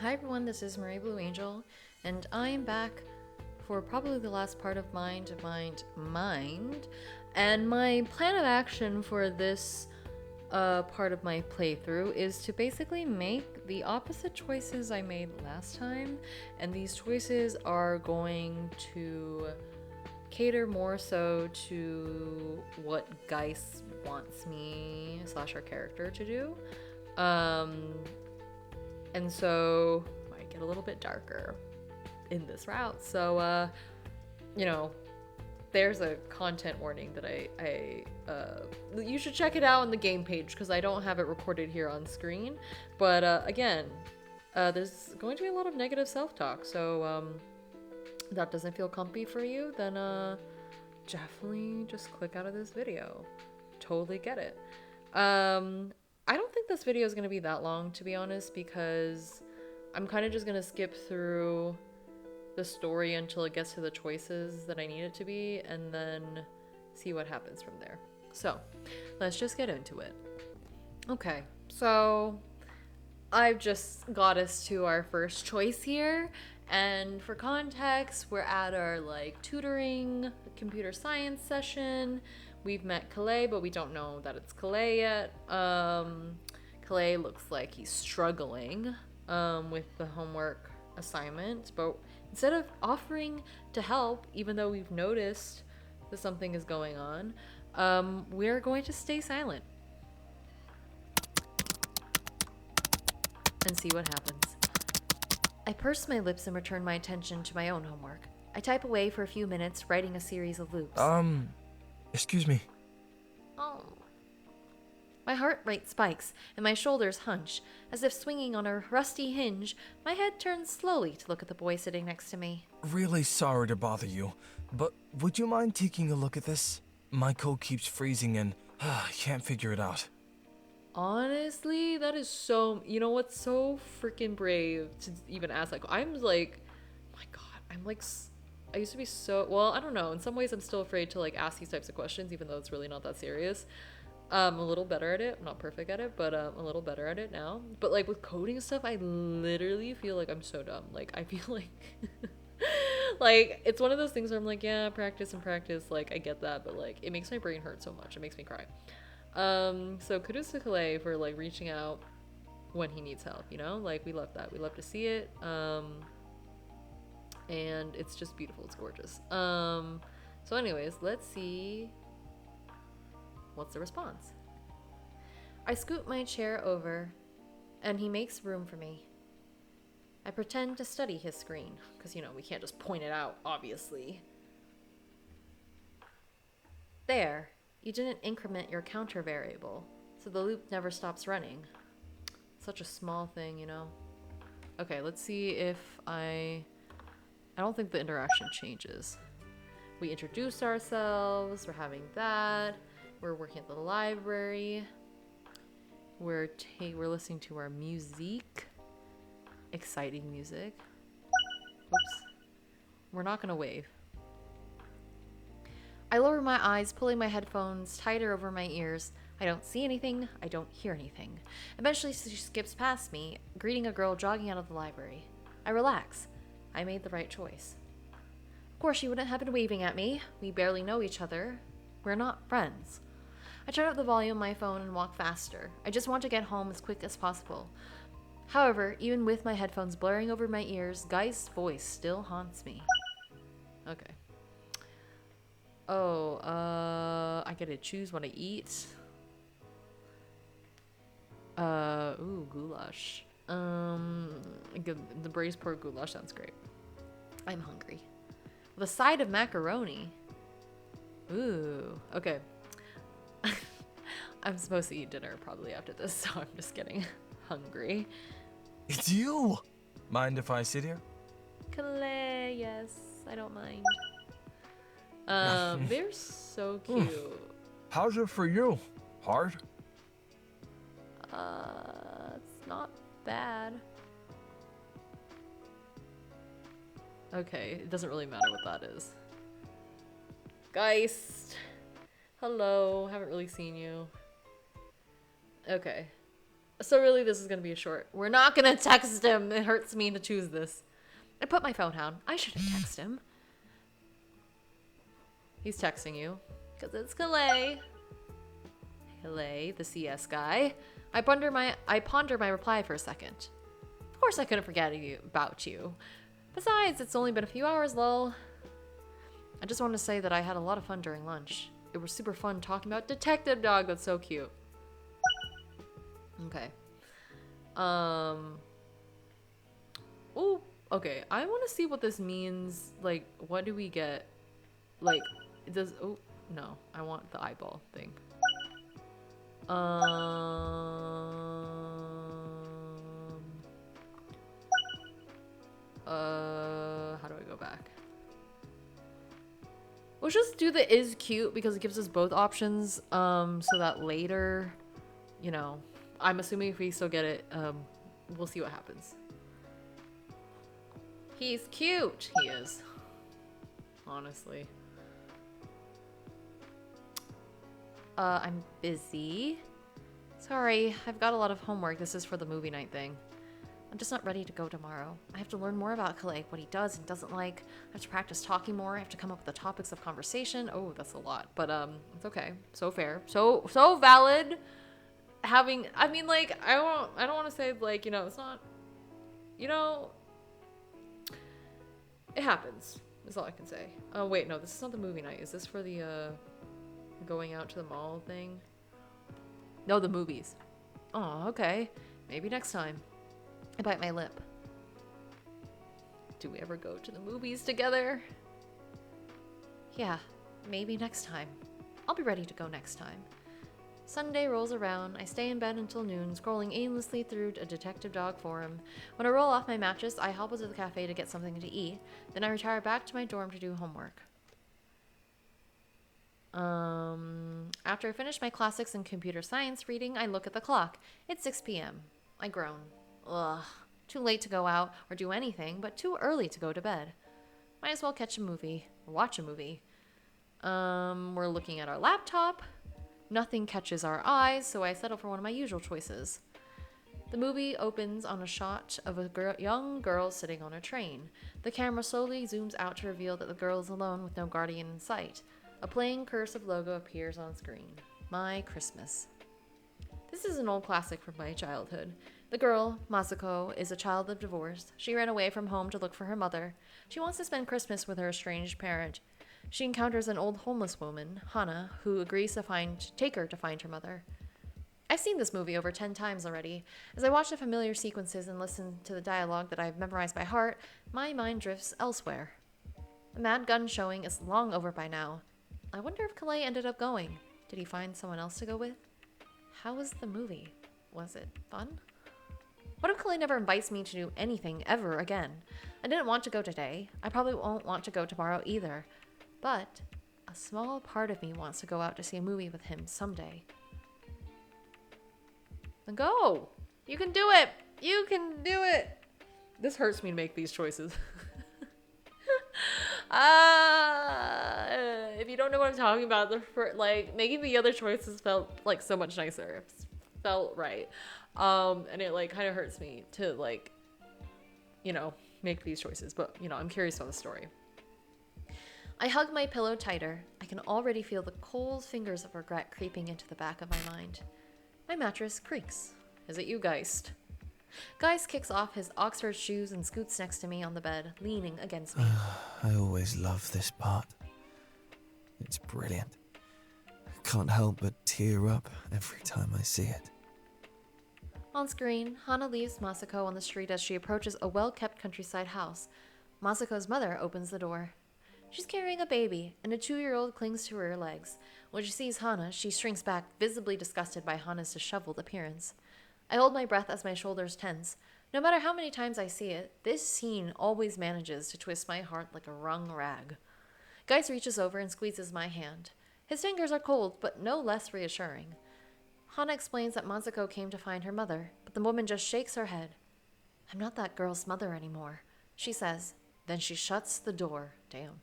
Hi everyone, this is Marie Blue Angel, and I'm back for probably the last part of Mind. And my plan of action for this part of my playthrough is to basically make the opposite choices I made last time, and these choices are going to cater more so to what Geist wants me slash our character to do. And so might get a little bit darker in this route. So, you know, there's a content warning that you should check it out on the game page because I don't have it recorded here on screen. But again, there's going to be a lot of negative self-talk. So if that doesn't feel comfy for you, then definitely just click out of this video. Totally get it. I don't think this video is going to be that long, to be honest, because I'm kind of just going to skip through the story until it gets to the choices that I need it to be, and then see what happens from there. So, let's just get into it. Okay, so I've just got us to our first choice here, and for context, we're at our tutoring computer science session. We've met Calais, but we don't know that it's Calais yet. Calais looks like he's struggling with the homework assignment, but instead of offering to help, even though we've noticed that something is going on, we're going to stay silent and see what happens. I purse my lips and return my attention to my own homework. I type away for a few minutes, writing a series of loops. Excuse me. Oh. My heart rate spikes, and my shoulders hunch. As if swinging on a rusty hinge, my head turns slowly to look at the boy sitting next to me. Really sorry to bother you, but would you mind taking a look at this? My code keeps freezing and I can't figure it out. Honestly, that is so... You know what's so freaking brave to even ask that. I'm like... Oh my god, I'm like... I used to be so... Well, I don't know. In some ways, I'm still afraid to ask these types of questions, even though it's really not that serious. I'm a little better at it. I'm not perfect at it, but I'm a little better at it now. But with coding and stuff, I literally feel like I'm so dumb. I feel like... it's one of those things where I'm like, yeah, practice and practice. I get that, but it makes my brain hurt so much. It makes me cry. So kudos to Calais for reaching out when he needs help, you know? We love that. We love to see it. And it's just beautiful. It's gorgeous. So anyways, let's see what's the response. I scoot my chair over, and he makes room for me. I pretend to study his screen, because, we can't just point it out, obviously. There. You didn't increment your counter variable, so the loop never stops running. Such a small thing, you know? Okay, let's see if I don't think the interaction changes. We introduce ourselves, we're having that, we're working at the library, we're listening to our music. Exciting music. Oops. We're not gonna wave. I lower my eyes, pulling my headphones tighter over my ears. I don't see anything, I don't hear anything. Eventually she skips past me, greeting a girl jogging out of the library. I relax. I made the right choice. Of course she wouldn't have been waving at me. We barely know each other. We're not friends. I turn up the volume on my phone and walk faster. I just want to get home as quick as possible. However, even with my headphones blurring over my ears, Geist's voice still haunts me. Okay. Oh, I get to choose what I eat. Ooh, goulash. The braised pork goulash sounds great. I'm hungry. With a side of macaroni. Ooh, okay. I'm supposed to eat dinner probably after this, so I'm just getting hungry. It's you! Mind if I sit here? Calais, yes, I don't mind. They're so cute. How's it for you? Hard? It's not bad. Okay, it doesn't really matter what that is. Geist. Hello, haven't really seen you. Okay. So really, this is gonna be a short. We're not gonna text him. It hurts me to choose this. I put my phone down. I shouldn't text him. He's texting you. Because it's Calais. Calais, the CS guy. I ponder my reply for a second. Of course I couldn't forget about you. Besides, it's only been a few hours, lol. I just want to say that I had a lot of fun during lunch. It was super fun talking about Detective Dog. That's so cute. Okay. Ooh, okay. I want to see what this means. Like, what do we get? Like, does... Oh, no. I want the eyeball thing. How do I go back? Let's just do the is cute because it gives us both options. So that later, you know, I'm assuming if we still get it, we'll see what happens. He's cute. He is. Honestly. I'm busy. Sorry, I've got a lot of homework. This is for the movie night thing. I'm just not ready to go tomorrow. I have to learn more about Calais, what he does and doesn't like. I have to practice talking more. I have to come up with the topics of conversation. Oh, that's a lot. But it's okay. So fair. So valid. I mean, like, I don't want to say, like, you know, it's not, you know, it happens. That's all I can say. Oh, wait, no, this is not the movie night. Is this for the going out to the mall thing? No, the movies. Oh, okay. Maybe next time. I bite my lip. Do we ever go to the movies together? Yeah, maybe next time. I'll be ready to go next time. Sunday rolls around. I stay in bed until noon, scrolling aimlessly through a Detective Dog forum. When I roll off my mattress, I hobble to the cafe to get something to eat. Then I retire back to my dorm to do homework. After I finish my classics and computer science reading, I look at the clock. It's 6 p.m. I groan. Ugh. Too late to go out or do anything, but too early to go to bed. Might as well catch a movie or watch a movie. We're looking at our laptop. Nothing catches our eyes, so I settle for one of my usual choices. The movie opens on a shot of a young girl sitting on a train. The camera slowly zooms out to reveal that the girl is alone with no guardian in sight. A plain cursive logo appears on screen. My Christmas. This is an old classic from my childhood. The girl, Masako, is a child of divorce. She ran away from home to look for her mother. She wants to spend Christmas with her estranged parent. She encounters an old homeless woman, Hana, who agrees to take her to find her mother. I've seen this movie over 10 times already. As I watch the familiar sequences and listen to the dialogue that I've memorized by heart, my mind drifts elsewhere. The Mad Gun showing is long over by now. I wonder if Calais ended up going. Did he find someone else to go with? How was the movie? Was it fun? What if Calais never invites me to do anything ever again? I didn't want to go today. I probably won't want to go tomorrow either. But a small part of me wants to go out to see a movie with him someday. Then go! You can do it! You can do it! This hurts me to make these choices. If you don't know what I'm talking about, like, making the other choices felt like so much nicer. It felt right. And it like kind of hurts me to like, you know, make these choices, but you know, I'm curious about the story. I hug my pillow tighter. I can already feel the cold fingers of regret creeping into the back of my mind. My mattress creaks. Is it you, Geist? Geist kicks off his Oxford shoes and scoots next to me on the bed, leaning against me. I always love this part. It's brilliant. I can't help but tear up every time I see it. On screen, Hana leaves Masako on the street as she approaches a well-kept countryside house. Masako's mother opens the door. She's carrying a baby, and a 2-year-old clings to her legs. When she sees Hana, she shrinks back, visibly disgusted by Hana's disheveled appearance. I hold my breath as my shoulders tense. No matter how many times I see it, this scene always manages to twist my heart like a wrung rag. Geist reaches over and squeezes my hand. His fingers are cold, but no less reassuring. Hana explains that Masako came to find her mother, but the woman just shakes her head. I'm not that girl's mother anymore, she says. Then she shuts the door. Damn.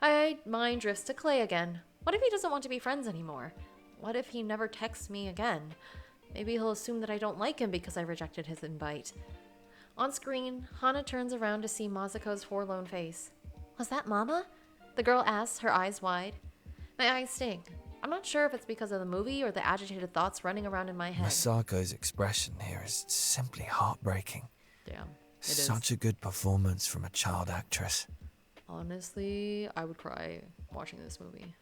My mind drifts to Clay again. What if he doesn't want to be friends anymore? What if he never texts me again? Maybe he'll assume that I don't like him because I rejected his invite. On screen, Hana turns around to see Masako's forlorn face. Was that Mama? The girl asks, her eyes wide. My eyes sting. I'm not sure if it's because of the movie or the agitated thoughts running around in my head. Masako's expression here is simply heartbreaking. Damn, it Such is. a good performance from a child actress. Honestly, I would cry watching this movie.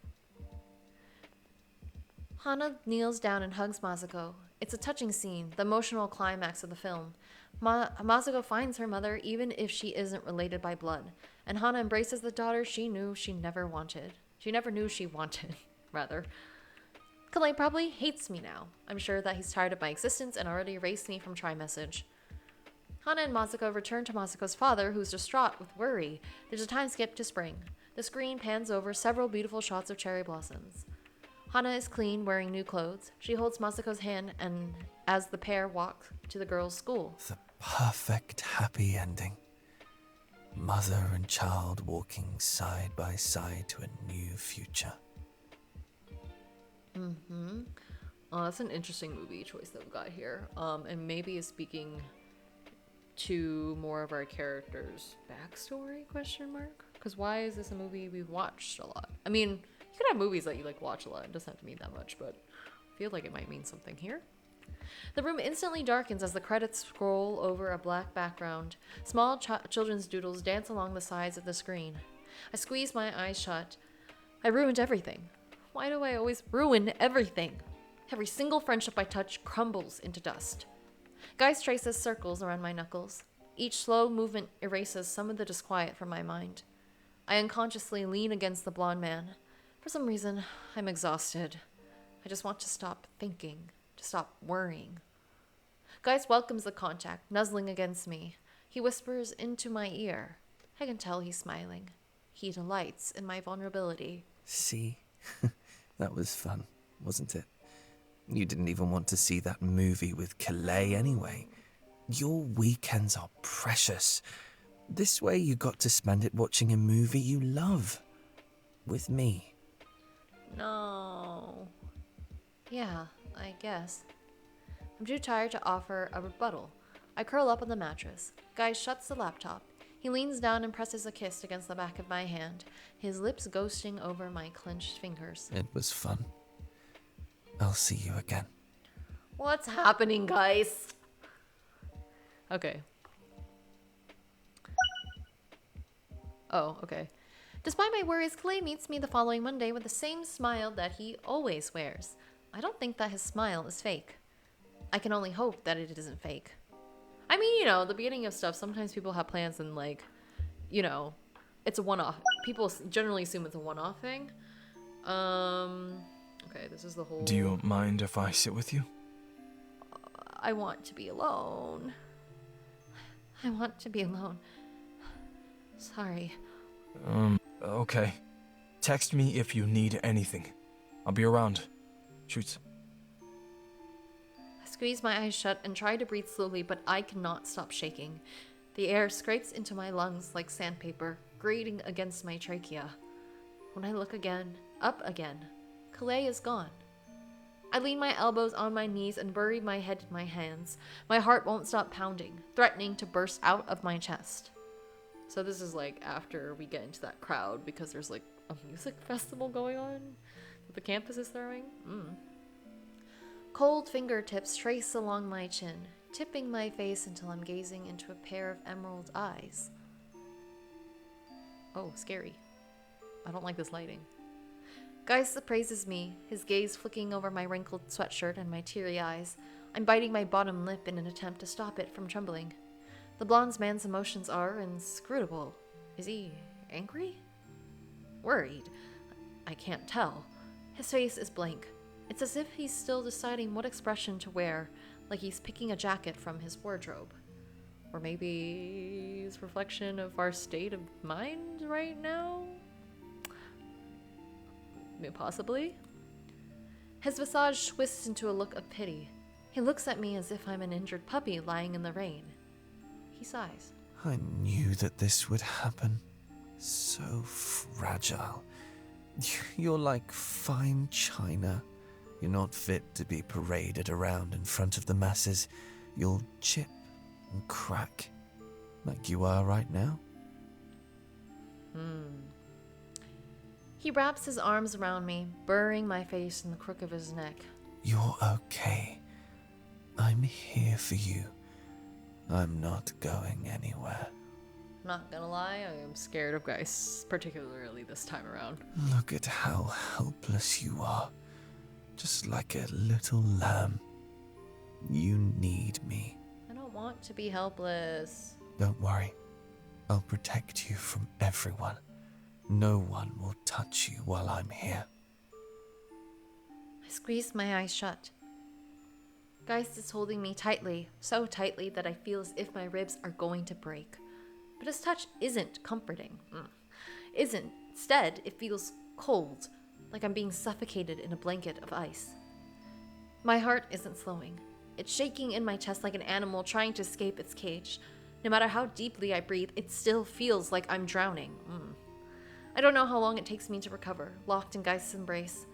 Hana kneels down and hugs Masako. It's a touching scene, the emotional climax of the film. Masako finds her mother even if she isn't related by blood, and Hana embraces the daughter she knew she never wanted. She never knew she wanted, rather. Kalei probably hates me now. I'm sure that he's tired of my existence and already erased me from Tri-Message. Hana and Masako return to Masako's father, who's distraught with worry. There's a time skip to spring. The screen pans over several beautiful shots of cherry blossoms. Hana is clean, wearing new clothes. She holds Masako's hand and as the pair walk to the girls' school. The perfect happy ending. Mother and child walking side by side to a new future. Oh, that's an interesting movie choice that we got here. And maybe is speaking to more of our characters' backstory, question mark? Because why is this a movie we've watched a lot? I mean, you could have movies that you like watch a lot. It doesn't have to mean that much, but I feel like it might mean something here. The room instantly darkens as the credits scroll over a black background. Small children's doodles dance along the sides of the screen. I squeeze my eyes shut. I ruined everything. Why do I always ruin everything? Every single friendship I touch crumbles into dust. Geist traces circles around my knuckles. Each slow movement erases some of the disquiet from my mind. I unconsciously lean against the blonde man. For some reason, I'm exhausted. I just want to stop thinking, to stop worrying. Geist welcomes the contact, nuzzling against me. He whispers into my ear. I can tell he's smiling. He delights in my vulnerability. See? That was fun, wasn't it? You didn't even want to see that movie with Kalei anyway. Your weekends are precious. This way you got to spend it watching a movie you love. With me. No. Yeah, I guess. I'm too tired to offer a rebuttal. I curl up on the mattress. Guy shuts the laptop. He leans down and presses a kiss against the back of my hand, his lips ghosting over my clenched fingers. It was fun. I'll see you again. What's happening, guys? Okay. Oh, okay. Despite my worries, Clay meets me the following Monday with the same smile that he always wears. I don't think that his smile is fake. I can only hope that it isn't fake. I mean, you know, the beginning of stuff, sometimes people have plans and, like, you know, it's a one-off. People generally assume it's a one-off thing. Okay, this is the whole... Do you mind if I sit with you? I want to be alone. I want to be alone. Sorry. Okay. Text me if you need anything. I'll be around. Shoots. I squeeze my eyes shut and try to breathe slowly, but I cannot stop shaking. The air scrapes into my lungs like sandpaper, grating against my trachea. When I look again, up again, Kalei is gone. I lean my elbows on my knees and bury my head in my hands. My heart won't stop pounding, threatening to burst out of my chest. So this is like after we get into that crowd because there's like a music festival going on that the campus is throwing. Cold fingertips trace along my chin, tipping my face until I'm gazing into a pair of emerald eyes. Oh, scary. I don't like this lighting. Geist appraises me, his gaze flicking over my wrinkled sweatshirt and my teary eyes. I'm biting my bottom lip in an attempt to stop it from trembling. The blonde man's emotions are inscrutable. Is he angry? Worried? I can't tell. His face is blank. It's as if he's still deciding what expression to wear, like he's picking a jacket from his wardrobe. Or maybe it's a reflection of our state of mind right now? Possibly. His visage twists into a look of pity. He looks at me as if I'm an injured puppy lying in the rain. He sighs. I knew that this would happen. So fragile. You're like fine china, You're not fit to be paraded around in front of the masses. You'll chip and crack like you are right now. He wraps his arms around me, burying my face in the crook of his neck. You're okay. I'm here for you. I'm not going anywhere. Not gonna lie, I am scared of Geist, particularly this time around. Look at how helpless you are. Just like a little lamb. You need me. I don't want to be helpless. Don't worry. I'll protect you from everyone. No one will touch you while I'm here. I squeezed my eyes shut. Geist is holding me tightly, so tightly that I feel as if my ribs are going to break. But his touch isn't comforting. Instead, it feels cold, like I'm being suffocated in a blanket of ice. My heart isn't slowing. It's shaking in my chest like an animal trying to escape its cage. No matter how deeply I breathe, it still feels like I'm drowning. I don't know how long it takes me to recover, locked in Geist's embrace.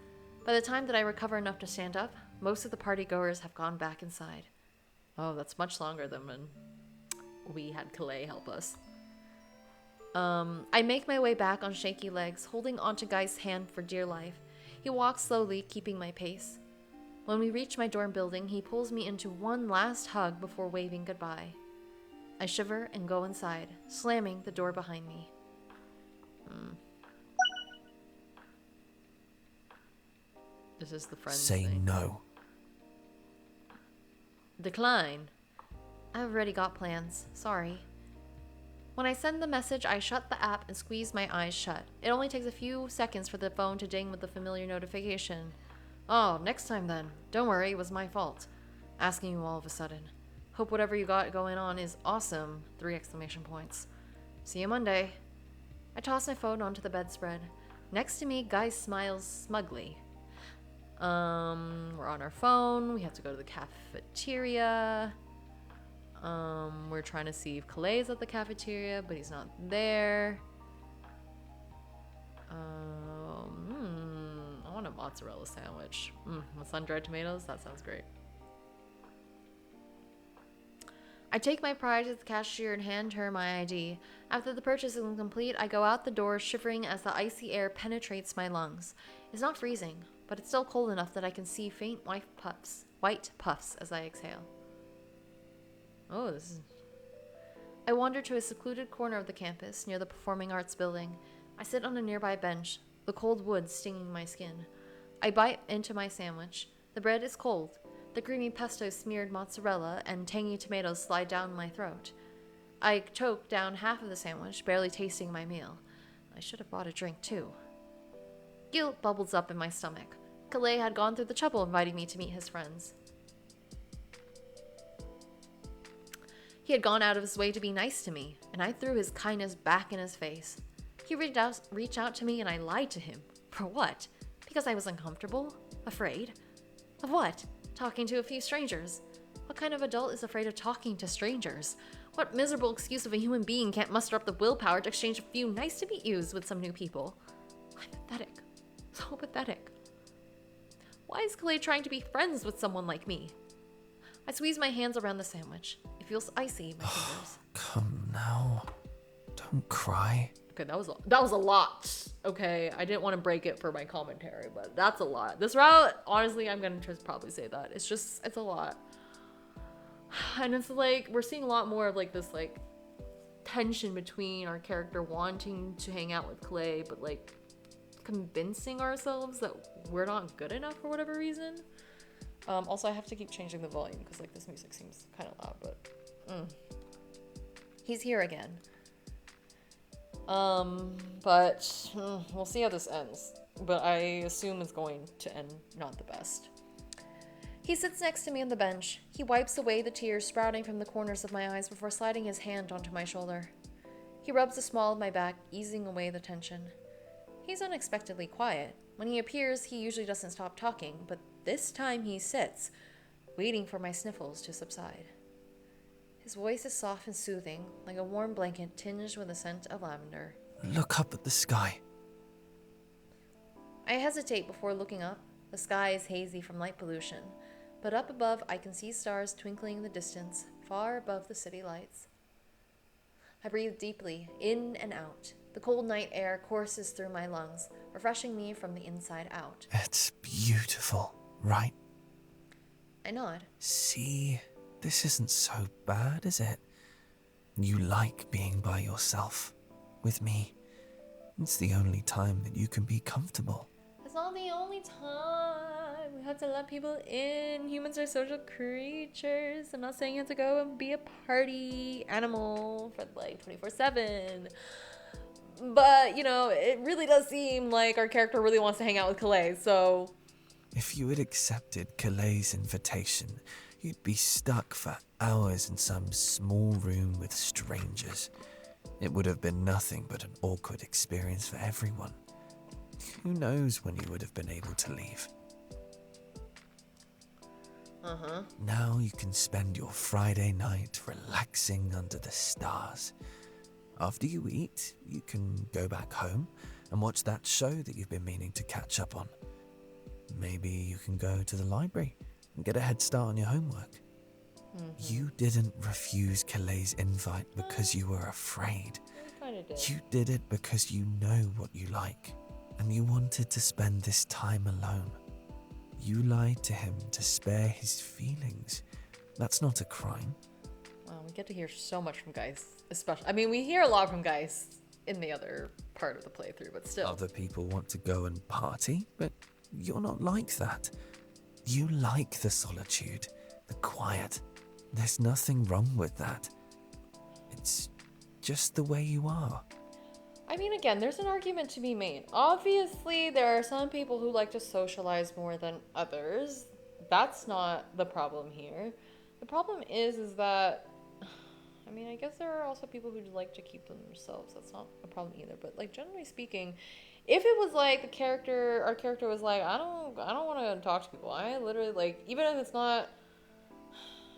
By the time that I recover enough to stand up, most of the partygoers have gone back inside. Oh, that's much longer than when we had Calais help us. I make my way back on shaky legs, holding onto Geist's hand for dear life. He walks slowly, keeping my pace. When we reach my dorm building, he pulls me into one last hug before waving goodbye. I shiver and go inside, slamming the door behind me. This is the friends Say thing. no. Decline. I've already got plans. Sorry. When I send the message, I shut the app and squeeze my eyes shut. It only takes a few seconds for the phone to ding with the familiar notification. Oh, next time then. Don't worry, it was my fault. Asking you all of a sudden. Hope whatever you got going on is awesome. 3 exclamation points. See you Monday. I toss my phone onto the bedspread. Next to me, Geist smiles smugly. We're on our phone. We have to go to the cafeteria. We're trying to see if Calais is at the cafeteria, but he's not there. I want a mozzarella sandwich. With sun-dried tomatoes? That sounds great. I take my prize to the cashier and hand her my ID. After the purchase is complete, I go out the door, shivering as the icy air penetrates my lungs. It's not freezing, but it's still cold enough that I can see faint white puffs as I exhale. Oh, this is... I wander to a secluded corner of the campus, near the Performing Arts building. I sit on a nearby bench, the cold wood stinging my skin. I bite into my sandwich. The bread is cold. The creamy pesto-smeared mozzarella and tangy tomatoes slide down my throat. I choke down half of the sandwich, barely tasting my meal. I should have bought a drink, too. Guilt bubbles up in my stomach. Calais had gone through the trouble inviting me to meet his friends. He had gone out of his way to be nice to me, and I threw his kindness back in his face. He reached out to me, and I lied to him. For what? Because I was uncomfortable? Afraid? Of what? Talking to a few strangers. What kind of adult is afraid of talking to strangers? What miserable excuse of a human being can't muster up the willpower to exchange a few nice to meet yous with some new people? I'm pathetic. So pathetic. Why is Calais trying to be friends with someone like me? I squeeze my hands around the sandwich. It feels icy in my fingers. Come now. Don't cry. Okay, that was a lot. Okay, I didn't want to break it for my commentary, but that's a lot. This route, honestly, I'm gonna just probably say that. It's a lot. And it's like, we're seeing a lot more of like this like tension between our character wanting to hang out with Calais, but like convincing ourselves that we're not good enough for whatever reason. Also, I have to keep changing the volume because like this music seems kind of loud, but he's here again. But we'll see how this ends. But I assume it's going to end not the best. He sits next to me on the bench. He wipes away the tears sprouting from the corners of my eyes before sliding his hand onto my shoulder. He rubs the small of my back, easing away the tension. He's unexpectedly quiet. When he appears, he usually doesn't stop talking, but this time he sits, waiting for my sniffles to subside. His voice is soft and soothing, like a warm blanket tinged with the scent of lavender. Look up at the sky. I hesitate before looking up. The sky is hazy from light pollution, but up above I can see stars twinkling in the distance, far above the city lights. I breathe deeply, in and out. The cold night air courses through my lungs, refreshing me from the inside out. It's beautiful, right? I nod. See, this isn't so bad, is it? You like being by yourself, with me. It's the only time that you can be comfortable. It's not the only time. We have to let people in. Humans are social creatures. I'm not saying you have to go and be a party animal for like 24/7. But, you know, it really does seem like our character really wants to hang out with Calais, so... If you had accepted Calais' invitation, you'd be stuck for hours in some small room with strangers. It would have been nothing but an awkward experience for everyone. Who knows when you would have been able to leave? Now you can spend your Friday night relaxing under the stars. After you eat, you can go back home and watch that show that you've been meaning to catch up on. Maybe you can go to the library and get a head start on your homework. You didn't refuse Calais' invite because you were afraid. I kind of did. You did it because you know what you like, and you wanted to spend this time alone. You lied to him to spare his feelings. That's not a crime. Wow, we get to hear so much from Geist. Especially, I mean, we hear a lot from Geist in the other part of the playthrough, but still. Other people want to go and party, but you're not like that. You like the solitude, the quiet. There's nothing wrong with that. It's just the way you are. I mean, again, there's an argument to be made. Obviously, there are some people who like to socialize more than others. That's not the problem here. The problem is that, I mean, I guess there are also people who like to keep them themselves. That's not a problem either. But like, generally speaking, if it was like our character was like, I don't want to talk to people. I literally like, even if it's not,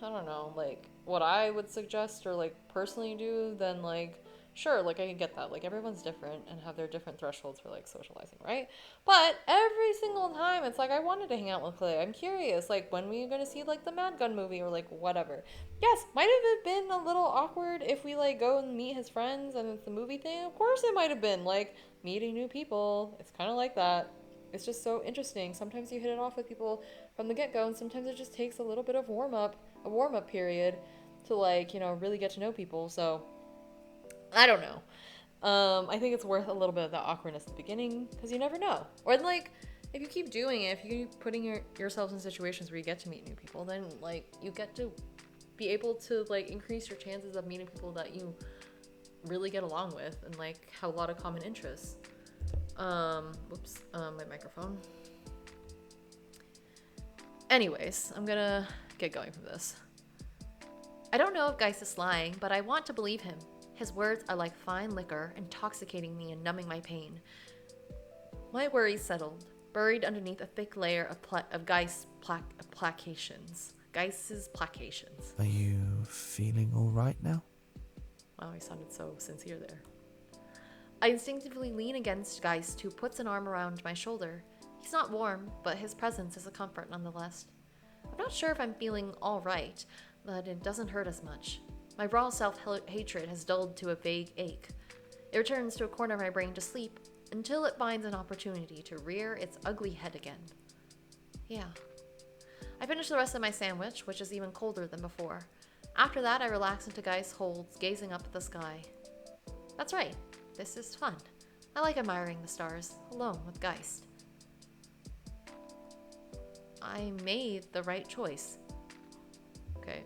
I don't know, like what I would suggest or like personally do, then like, sure, like I can get that. Like everyone's different and have their different thresholds for like socializing, right? But every single time it's like I wanted to hang out with Clay. I'm curious, like when we gonna see like the Mad Gun movie or like whatever. Yes, might have been a little awkward if we like go and meet his friends and it's the movie thing. Of course it might have been like meeting new people. It's kind of like that. It's just so interesting. Sometimes you hit it off with people from the get-go, and sometimes it just takes a little bit of a warm-up period to like, you know, really get to know people. So I don't know. I think it's worth a little bit of that awkwardness at the beginning because you never know. Or like, if you keep doing it, if you keep putting yourselves in situations where you get to meet new people, then like you get to be able to like increase your chances of meeting people that you really get along with and like have a lot of common interests. My microphone. Anyways, I'm gonna get going from this. I don't know if Geist is lying, but I want to believe him. His words are like fine liquor, intoxicating me and numbing my pain. My worries settled, buried underneath a thick layer of Geist's placations. Geist's placations. Are you feeling all right now? Wow, he sounded so sincere there. I instinctively lean against Geist, who puts an arm around my shoulder. He's not warm, but his presence is a comfort nonetheless. I'm not sure if I'm feeling all right, but it doesn't hurt as much. My raw self-hatred has dulled to a vague ache. It returns to a corner of my brain to sleep until it finds an opportunity to rear its ugly head again. Yeah. I finish the rest of my sandwich, which is even colder than before. After that, I relax into Geist's holds, gazing up at the sky. That's right. This is fun. I like admiring the stars, alone with Geist. I made the right choice. Okay.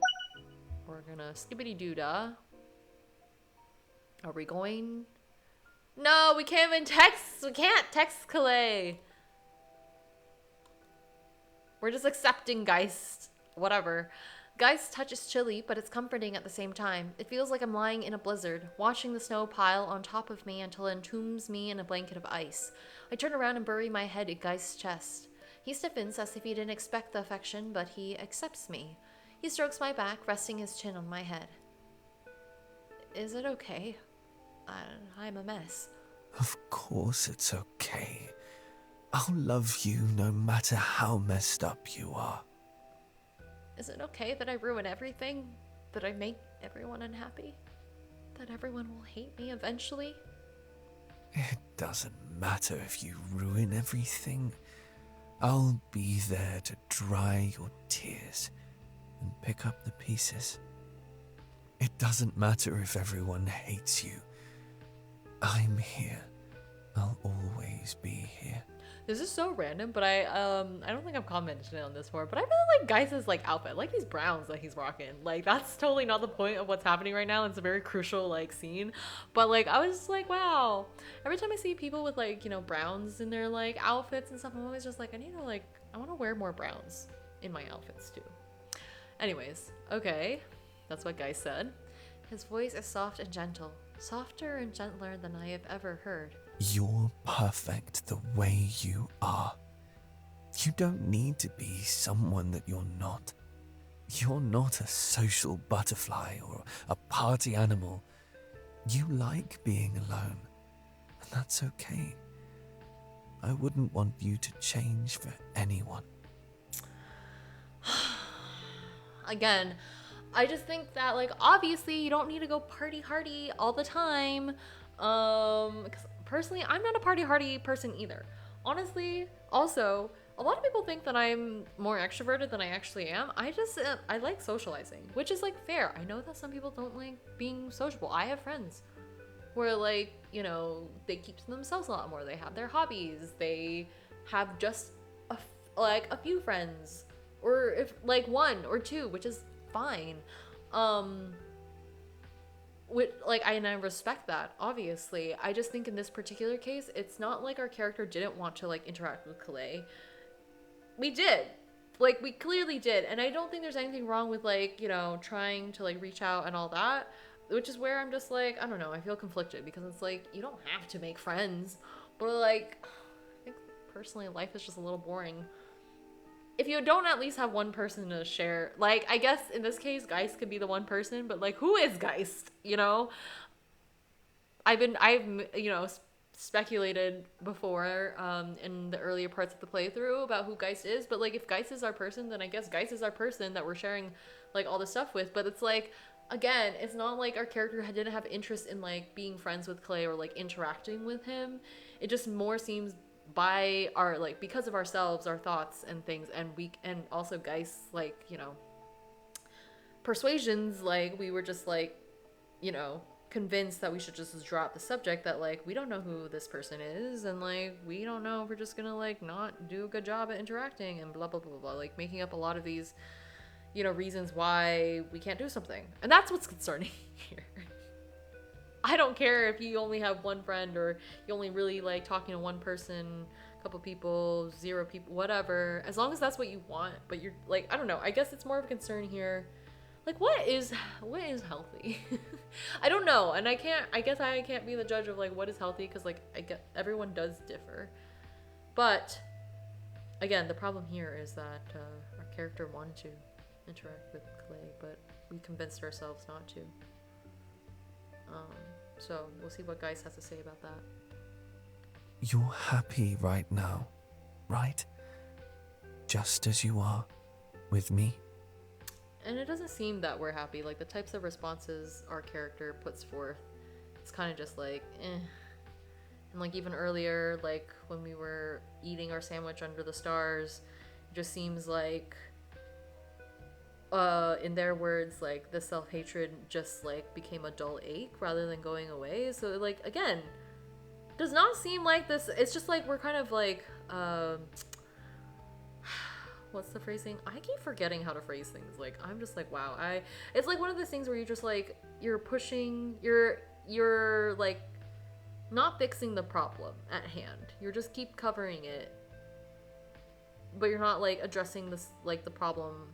We're gonna skibbity-doo-dah. Are we going? No, we can't even text. We can't text Calais. We're just accepting Geist. Whatever. Geist's touch is chilly, but it's comforting at the same time. It feels like I'm lying in a blizzard, watching the snow pile on top of me until it entombs me in a blanket of ice. I turn around and bury my head in Geist's chest. He stiffens as if he didn't expect the affection, but he accepts me. He strokes my back, resting his chin on my head. Is it okay? I'm a mess. Of course it's okay. I'll love you no matter how messed up you are. Is it okay that I ruin everything? That I make everyone unhappy? That everyone will hate me eventually? It doesn't matter if you ruin everything. I'll be there to dry your tears and pick up the pieces. It doesn't matter if everyone hates you. I'm here. I'll always be here. This is so random, but I don't think I've commented on this before, but I really like Geist's like outfit. I like these browns that he's rocking. Like that's totally not the point of what's happening right now. It's a very crucial like scene. But like I was just like, wow. Every time I see people with like, you know, browns in their like outfits and stuff, I'm always just like, I want to wear more browns in my outfits too. Anyways, okay. That's what Geist said. His voice is soft and gentle, softer and gentler than I have ever heard. You're perfect the way you are. You don't need to be someone that you're not. You're not a social butterfly or a party animal. You like being alone, and that's okay. I wouldn't want you to change for anyone. Again, I just think that like obviously you don't need to go party hardy all the time. 'Cause personally, I'm not a party hardy person either. Honestly, also, a lot of people think that I'm more extroverted than I actually am. I like socializing, which is like fair. I know that some people don't like being sociable. I have friends where like, you know, they keep to themselves a lot more. They have their hobbies. They have just a few friends, or if like one or two, which is fine. I respect that, obviously. I just think in this particular case, it's not like our character didn't want to like interact with Calais. We did. Like we clearly did. And I don't think there's anything wrong with like, you know, trying to like reach out and all that. Which is where I'm just like, I don't know, I feel conflicted because it's like you don't have to make friends. But like I think personally life is just a little boring. If you don't at least have one person to share, like, I guess in this case, Geist could be the one person, but like, who is Geist? You know, I've you know, speculated before, in the earlier parts of the playthrough about who Geist is, but like, if Geist is our person, then I guess Geist is our person that we're sharing like all this stuff with. But it's like, again, it's not like our character didn't have interest in like being friends with Clay or like interacting with him. It just more seems by our like because of ourselves, our thoughts and things, and also Geist's like, you know, persuasions, like we were just like, you know, convinced that we should just drop the subject, that like we don't know who this person is, and like we don't know if we're just gonna like not do a good job at interacting and blah blah blah blah, like making up a lot of these, you know, reasons why we can't do something. And that's what's concerning here. I don't care if you only have one friend or you only really like talking to one person, a couple people, 0 people, whatever. As long as that's what you want, but you're like, I don't know. I guess it's more of a concern here. Like, what is healthy? I don't know. And I guess I can't be the judge of like what is healthy, because like I get everyone does differ. But again, the problem here is that our character wanted to interact with Clay, but we convinced ourselves not to. So we'll see what Geist has to say about that. You're happy right now, right? Just as you are, with me. And it doesn't seem that we're happy. Like the types of responses our character puts forth, it's kind of just like, eh. And like even earlier, like when we were eating our sandwich under the stars, it just seems like, in their words, like the self-hatred just like became a dull ache rather than going away. So like, again, does not seem like this. It's just like we're kind of like, what's the phrasing? I keep forgetting how to phrase things. Like I'm just like, wow. It's like one of those things where you just like, you're pushing, you're like not fixing the problem at hand. You're just keep covering it, but you're not like addressing this, like the problem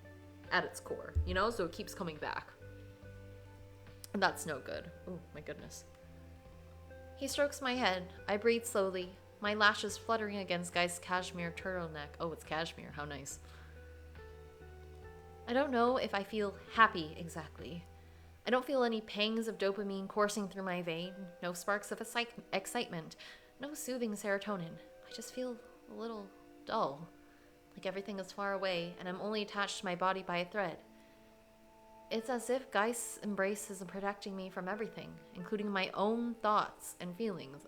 at its core, you know? So it keeps coming back. And that's no good. Oh my goodness. He strokes my head. I breathe slowly, my lashes fluttering against Guy's cashmere turtleneck. Oh, it's cashmere. How nice. I don't know if I feel happy exactly. I don't feel any pangs of dopamine coursing through my vein, no sparks of excitement, no soothing serotonin. I just feel a little dull, like everything is far away and I'm only attached to my body by a thread. It's as if Geist's embrace is protecting me from everything, including my own thoughts and feelings.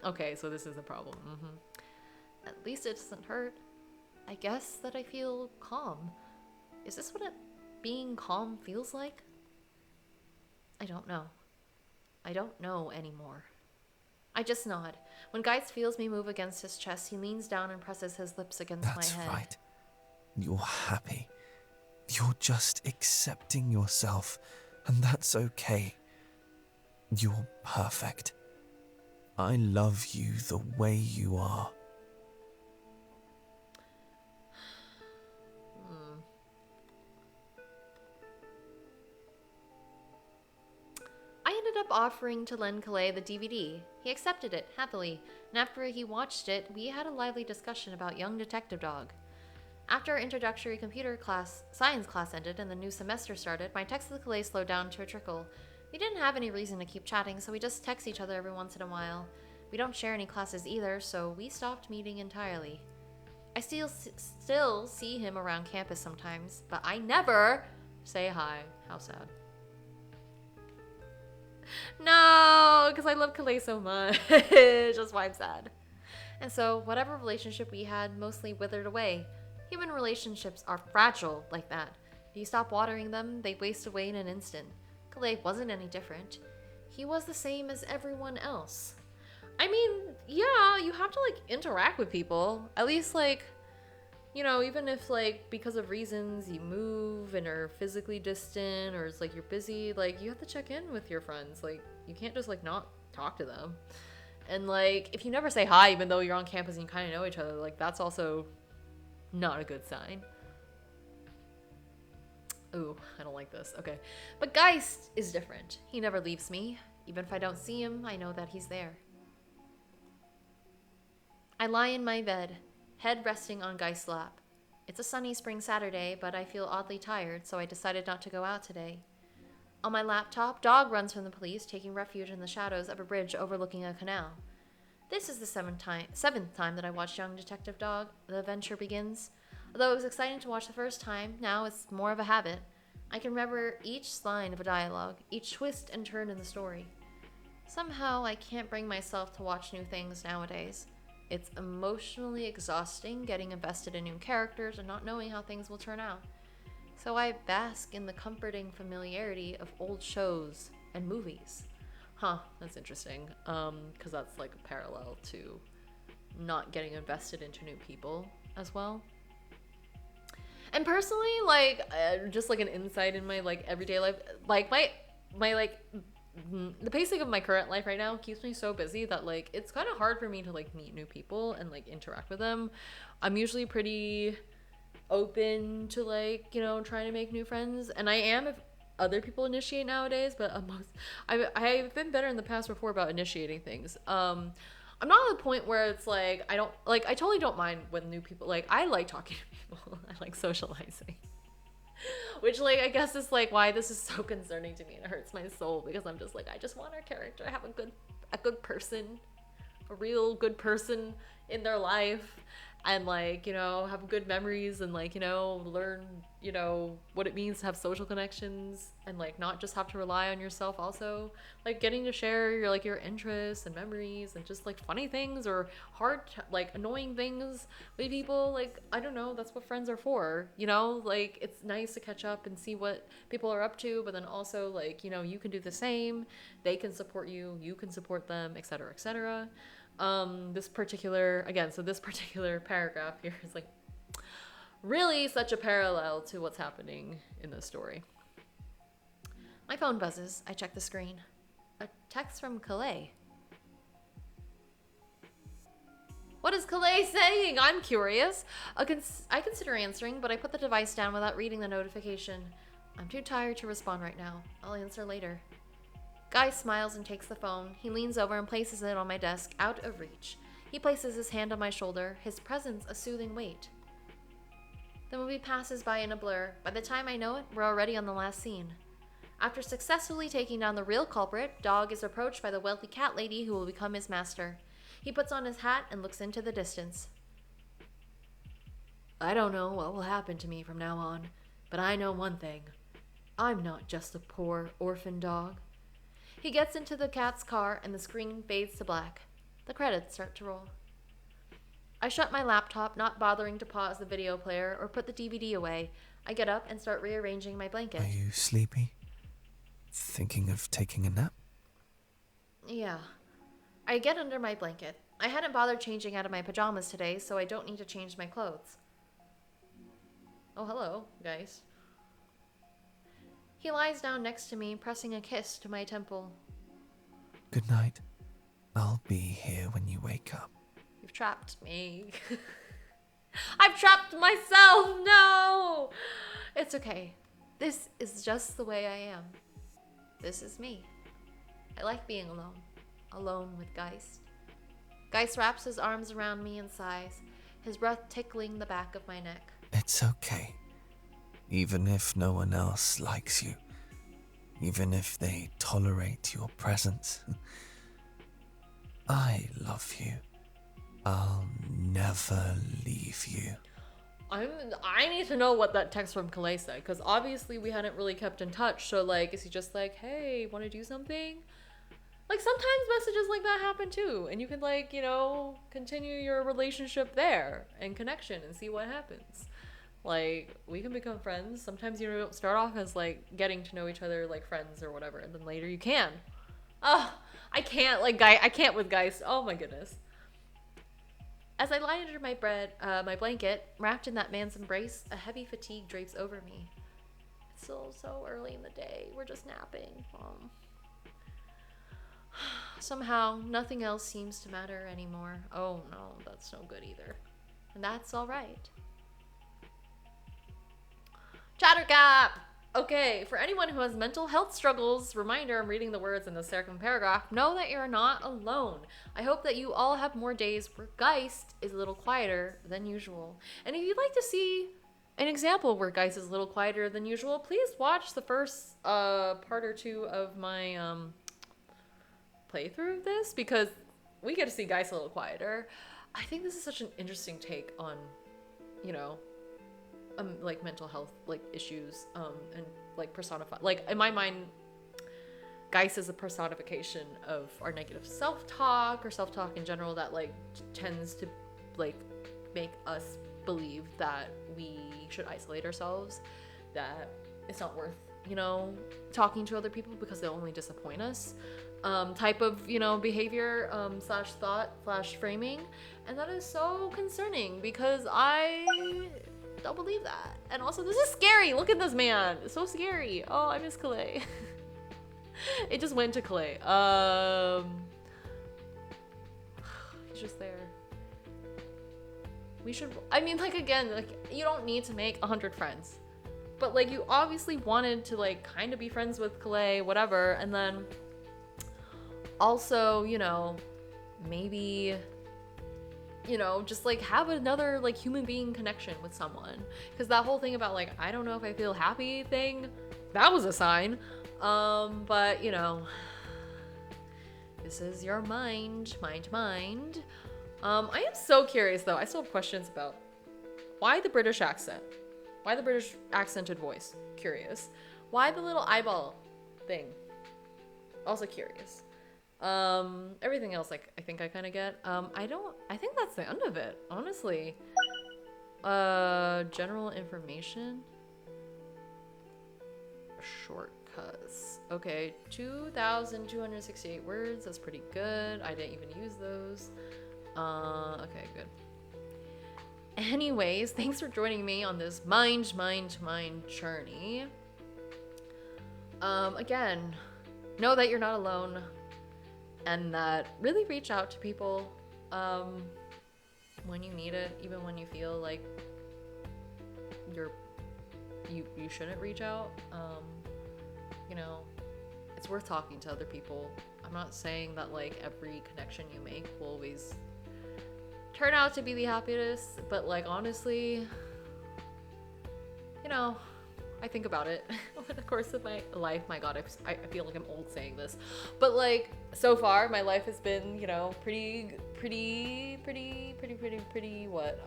Okay, so this is a problem. At least it doesn't hurt. I guess that I feel calm. Is this what being calm feels like? I don't know. I don't know anymore. I just nod. When Geist feels me move against his chest, he leans down and presses his lips against my head. That's right. You're happy. You're just accepting yourself, and that's okay. You're perfect. I love you the way you are. I ended up offering to lend Calais the DVD. He accepted it, happily, and after he watched it, we had a lively discussion about Young Detective Dog. After our introductory science class ended and the new semester started, my texts with Calais slowed down to a trickle. We didn't have any reason to keep chatting, so we just text each other every once in a while. We don't share any classes either, so we stopped meeting entirely. I still see him around campus sometimes, but I never say hi. How sad. No, because I love Calais so much. That's why I'm sad. And so, whatever relationship we had mostly withered away. Human relationships are fragile like that. If you stop watering them, they waste away in an instant. Calais wasn't any different. He was the same as everyone else. I mean, yeah, you have to, like, interact with people. At least, like, you know, even if, like, because of reasons you move and are physically distant or it's like you're busy, like, you have to check in with your friends. Like, you can't just, like, not talk to them. And, like, if you never say hi, even though you're on campus and you kind of know each other, like, that's also not a good sign. Ooh, I don't like this. Okay. But Geist is different. He never leaves me. Even if I don't see him, I know that he's there. I lie in my bed, head resting on Geist's lap. It's a sunny spring Saturday, but I feel oddly tired, so I decided not to go out today. On my laptop, Dog runs from the police, taking refuge in the shadows of a bridge overlooking a canal. This is the seventh time that I watched Young Detective Dog. The adventure begins. Although it was exciting to watch the first time, now it's more of a habit. I can remember each line of a dialogue, each twist and turn in the story. Somehow, I can't bring myself to watch new things nowadays. It's emotionally exhausting getting invested in new characters and not knowing how things will turn out. So I bask in the comforting familiarity of old shows and movies. Huh, that's interesting. Because that's like a parallel to not getting invested into new people as well. And personally, like, just like an insight in my like everyday life, like my like the pacing of my current life right now keeps me so busy that like it's kind of hard for me to like meet new people and like interact with them. I'm usually pretty open to like, you know, trying to make new friends, and I am if other people initiate nowadays, but I've been better in the past before about initiating things. I'm not at the point where it's like I totally don't mind when new people, like, I like talking to people. I like socializing. Which, like, I guess is like why this is so concerning to me and it hurts my soul, because I'm just like, I just want our character to have a good person, a real good person in their life, and like, you know, have good memories and like, you know, learn, you know, what it means to have social connections and like not just have to rely on yourself. Also, like getting to share your like your interests and memories and just like funny things or hard like annoying things with people. Like, I don't know, that's what friends are for, you know. Like, it's nice to catch up and see what people are up to, but then also like, you know, you can do the same, they can support you, you can support them, etc., etc. This particular paragraph here is like really such a parallel to what's happening in this story. My phone buzzes. I check the screen. A text from Calais. What is Calais saying? I'm curious. I consider answering, but I put the device down without reading the notification. I'm too tired to respond right now. I'll answer later. Guy smiles and takes the phone. He leans over and places it on my desk, out of reach. He places his hand on my shoulder, his presence a soothing weight. The movie passes by in a blur. By the time I know it, we're already on the last scene. After successfully taking down the real culprit, Dog is approached by the wealthy cat lady who will become his master. He puts on his hat and looks into the distance. I don't know what will happen to me from now on, but I know one thing. I'm not just a poor orphan dog. He gets into the cat's car and the screen fades to black. The credits start to roll. I shut my laptop, not bothering to pause the video player or put the DVD away. I get up and start rearranging my blanket. Are you sleepy? Thinking of taking a nap? Yeah. I get under my blanket. I hadn't bothered changing out of my pajamas today, so I don't need to change my clothes. Oh, hello, guys. He lies down next to me, pressing a kiss to my temple. Good night. I'll be here when you wake up. You've trapped me. I've trapped myself! No! It's okay. This is just the way I am. This is me. I like being alone. Alone with Geist. Geist wraps his arms around me and sighs, his breath tickling the back of my neck. It's okay. Even if no one else likes you. Even if they tolerate your presence. I love you. I'll never leave you. I need to know what that text from Calais said, because obviously we hadn't really kept in touch. So, like, is he just like, hey, want to do something? Like, sometimes messages like that happen too, and you can, like, you know, continue your relationship there and connection and see what happens. Like, we can become friends. Sometimes you don't start off as, like, getting to know each other like friends or whatever, and then later you can. Oh, I can't, like, I can't with Geist. Oh my goodness. As I lie under my blanket, wrapped in that man's embrace, a heavy fatigue drapes over me. It's still so early in the day. We're just napping. Somehow, nothing else seems to matter anymore. Oh no, that's no good either. And that's alright. Chattergap! Okay, for anyone who has mental health struggles, reminder, I'm reading the words in the second paragraph, know that you're not alone. I hope that you all have more days where Geist is a little quieter than usual. And if you'd like to see an example where Geist is a little quieter than usual, please watch the first part or two of my playthrough of this, because we get to see Geist a little quieter. I think this is such an interesting take on, you know, like mental health like issues and like personify, like in my mind Geist is a personification of our negative self-talk or self-talk in general that like tends to like make us believe that we should isolate ourselves, that it's not worth, you know, talking to other people because they'll only disappoint us, type of, you know, behavior slash thought slash framing. And that is so concerning because I don't believe that. And also, this is scary. Look at this man. It's so scary. Oh, I miss Calais. It just went to Calais. He's just there. We should, I mean, like, again, like, you don't need to make 100 friends. But, like, you obviously wanted to, like, kind of be friends with Calais, whatever. And then also, you know, maybe, you know, just like have another like human being connection with someone, because that whole thing about like I don't know if I feel happy thing, that was a sign. But you know, this is your mind. I am so curious though. I still have questions about why the British accent, why the British accented voice. Curious. Why the little eyeball thing? Also curious. Everything else, like, I think I kind of get. I think that's the end of it, honestly. General information. Shortcuts. Okay, 2,268 words. That's pretty good. I didn't even use those. Okay, good. Anyways, thanks for joining me on this mind journey. Again, know that you're not alone. And that really reach out to people when you need it, even when you feel like you shouldn't reach out. You know, it's worth talking to other people. I'm not saying that like every connection you make will always turn out to be the happiest, but like honestly, you know, I think about it over the course of my life. My God, I feel like I'm old saying this, but like so far my life has been, you know, pretty what?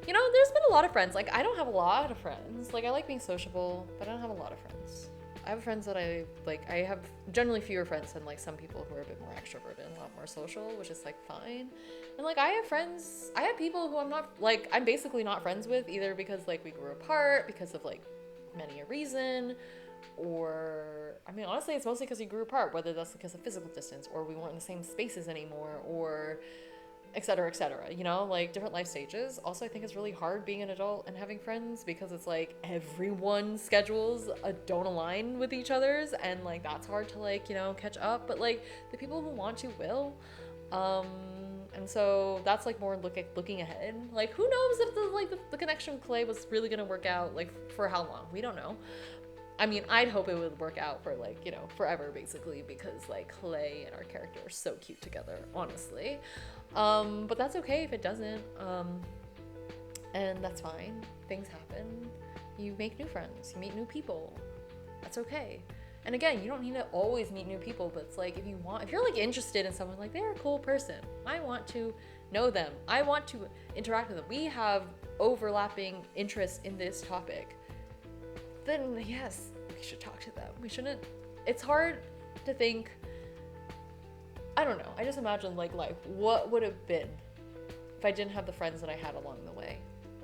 you know, there's been a lot of friends. Like, I don't have a lot of friends. Like, I like being sociable, but I don't have a lot of friends. I have friends that I have generally fewer friends than like some people who are a bit more extroverted and a lot more social, which is like fine. And like I have people who I'm basically not friends with, either because like we grew apart because of like many a reason, or I mean honestly it's mostly because we grew apart, whether that's because of physical distance or we weren't in the same spaces anymore, or et cetera, you know, like different life stages. Also, I think it's really hard being an adult and having friends because it's like everyone's schedules don't align with each other's, and like that's hard to like, you know, catch up, but like the people who want to will. And so that's like more looking ahead. Like who knows if the connection with Clay was really gonna work out, like for how long, we don't know. I mean, I'd hope it would work out for like, you know, forever basically, because like Clay and our character are so cute together, honestly. But that's okay if it doesn't. And that's fine. Things happen. You make new friends, you meet new people. That's okay. And again, you don't need to always meet new people, but it's like if you're like interested in someone, like they're a cool person, I want to know them, I want to interact with them, we have overlapping interests in this topic, then yes, we should talk to them. We shouldn't. It's hard to think. I don't know. I just imagine like life. What would have been if I didn't have the friends that I had along the way?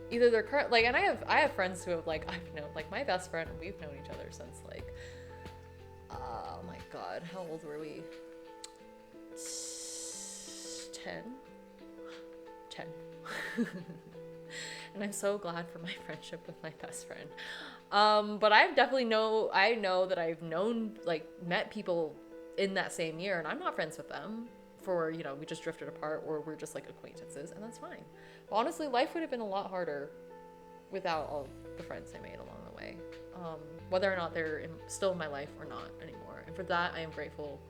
Either they're current, like, and I have friends who have like I've known, like my best friend. We've known each other since like, oh my god, how old were we? 10. And I'm so glad for my friendship with my best friend. But I know that I've met people in that same year, and I'm not friends with them for, you know, we just drifted apart or we're just like acquaintances, and that's fine. But honestly, life would have been a lot harder without all the friends I made along the way, whether or not they're still in my life or not anymore. And for that, I am grateful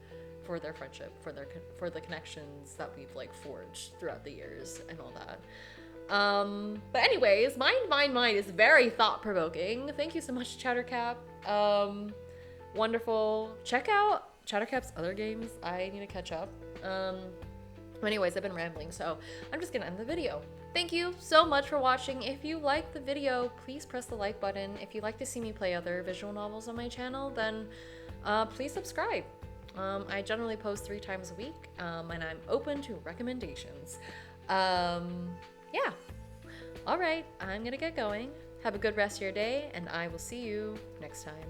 for their friendship, for the connections that we've like forged throughout the years and all that. But anyways, Mind is very thought-provoking. Thank you so much, Chattercap. Wonderful. Check out Chattercap's other games. I need to catch up. Anyways, I've been rambling, so I'm just gonna end the video. Thank you so much for watching. If you like the video, please press the like button. If you'd like to see me play other visual novels on my channel, then please subscribe. I generally post 3 times a week, and I'm open to recommendations. Yeah. All right, I'm gonna get going. Have a good rest of your day, and I will see you next time.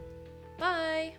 Bye!